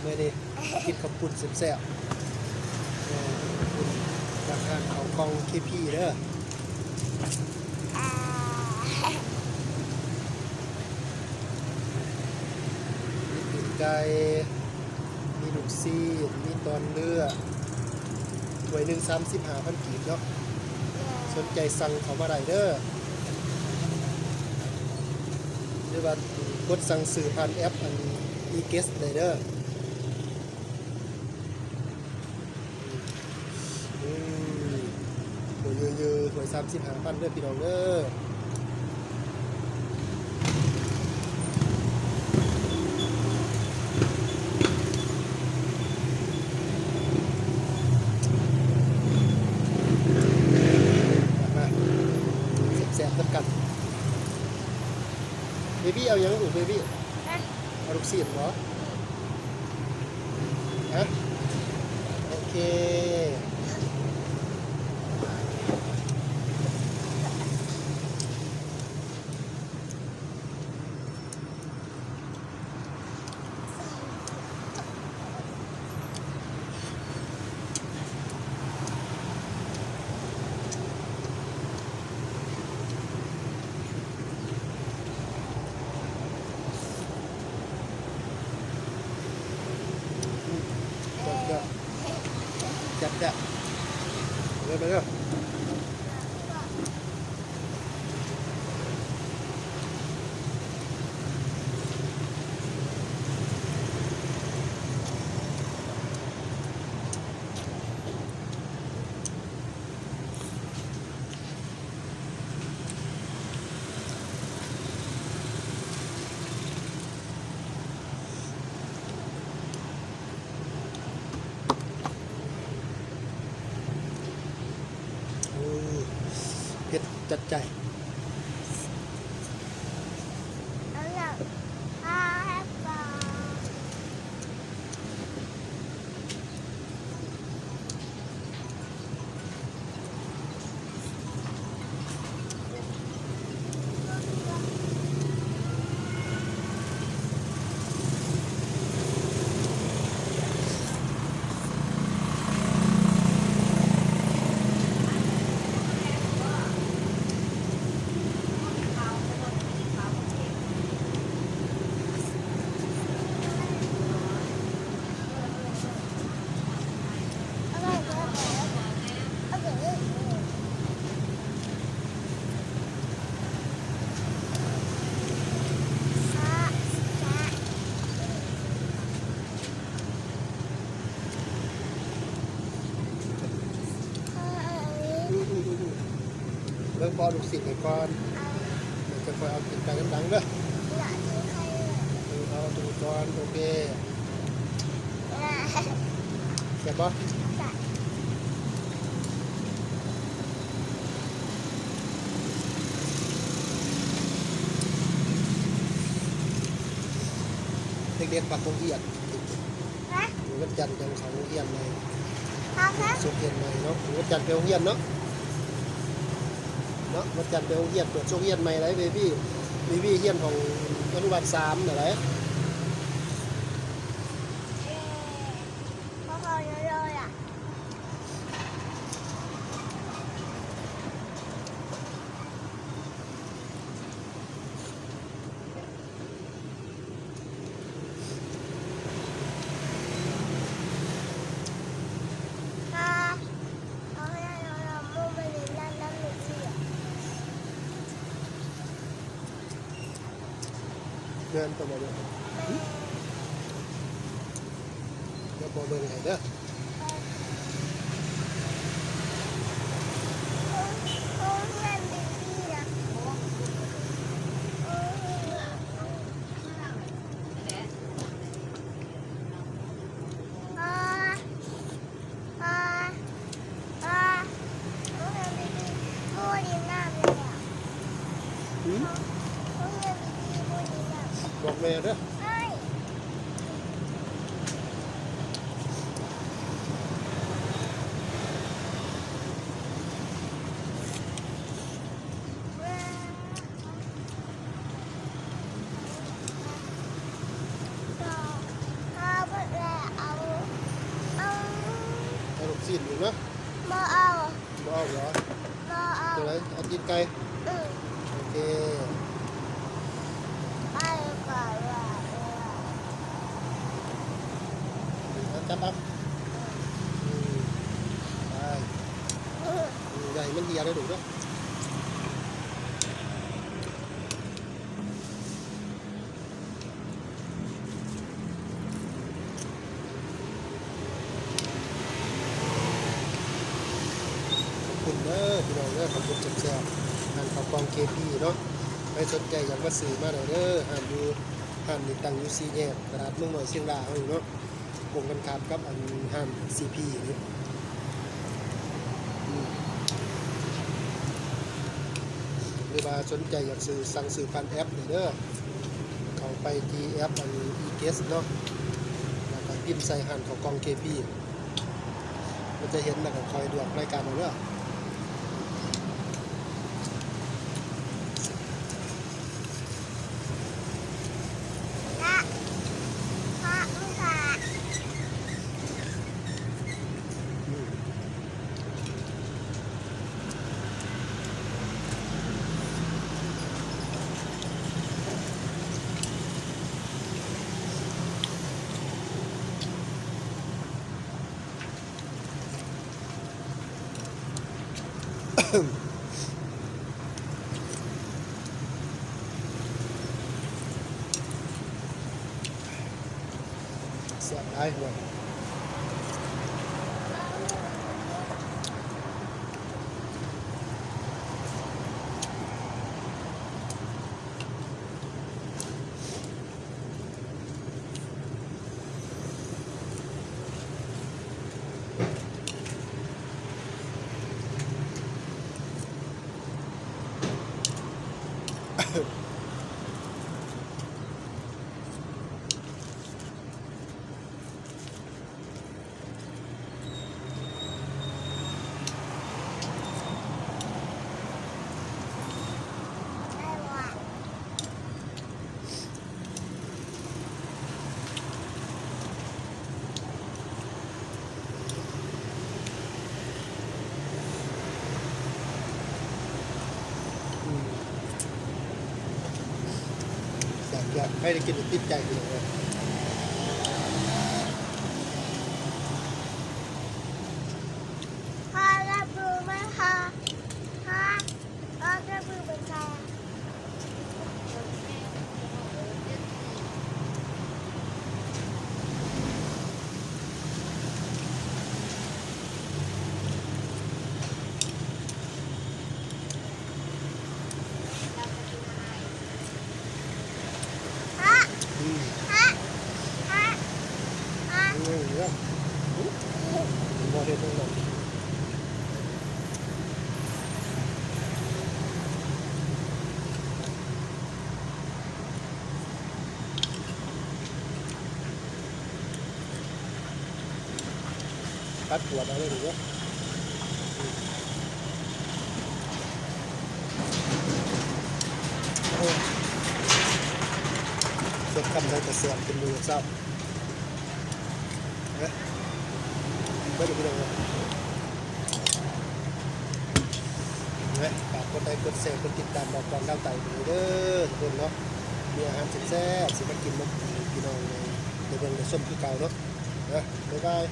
เมื่อนี้กินข้าวปุ้นแซ่บๆราคาเขากองเคพีเด้อมีปีกไก่มีลูกซีนมีตอนเลือถ้วยหนึ่ง35,000 กีบเนาะสนใจสั่งเขามาได้เด้อหรือว่ากดสั่งซื้อผ่านแอปอันe-guest ได้เด้อถ้วยเยอะๆถ้วย35,000เด้อพี่น้องเด้อแซ่บๆกันเบบี้เอายังลูกเบบี้เอาลูกศิษย์เหรอฮะโอเคจัดเร็วไปเร็วเผ็ดจัดใจเริ่มบอลลูกศิษย์ก่อนเดี๋ยวจะคอยเอาติดกันดังๆเด้อเอาดูก่อนโอเคเสร็จปะเด็กๆปักโรงเรียนหนูก็จันจังเขาโรงเรียนเลยสุดเย็นเลยเนาะหนูก็จันไปโรงเรียนเนาะมาจันไปโรงเรียนเปิดช่วงเรียนใหม่ไรเบบี้เรียนของอนุบาล3อะไรเดินตัวมาเลยเดี๋ยวพอเบิ่งให้เด้อบอกแม่เด้อ นอยู่เนาะ บ่เอา บ่เอาเหรอ บ่เอา ตัวไหนเอาตีนไก่ อืม โอเค ไปก่อนว่า เอาจับปั๊บไปใหญ่มันเดียได้ดูเนาะขอบคุณเด้อพี่น้องเด้อขอบคุณแซ่บๆทานข้าวกล่องเคพีเนาะใครสนใจอยากมาซื้อมาหน่อยเด้อห้ามอยู่ห้ามนี่ตั้งอยู่4แยกตลาดเมืองน้อยเชียงดาวเนาะวงกันข้ามกับอันห้ามซีพีนี่หรือว่าสนใจอยากซื้อสั่งซื้อผ่านแอปนี่เด้อเข้าไปที่แอปอัน e-guest เนาะแล้วก็พิมพ์ใส่หันข้าวกล่องเคพีมันจะเห็นแล้วก็คอยดูรายการเอาเด้อ ละพระอุตสาห์ เสียบได้หัวได้ว่า แสบยอดให้ได้กินติดใจเลย พอรับรู้ไหมคะพอรับรู้เป็นใคร ฮะ อืม ฮะ ฮะ ฮะ เรื่องบ่เฮ็ดจังได๋ปัดปวดเอาเลยดูว่าสดคำได้แต่เสียบเป็นมือเศร้าเฮ้ยไม่ได้ไปเลยเฮ้ยฝากกดไลค์กดแชร์กดติดตามบอกก่อนเล่าไต่ไปเด้อทุกคนเนาะมีอาหารแซ่บๆสิมากินมากินพี่น้องในเบิ่งในส้มคือเก่าเนาะนะบ๊ายบาย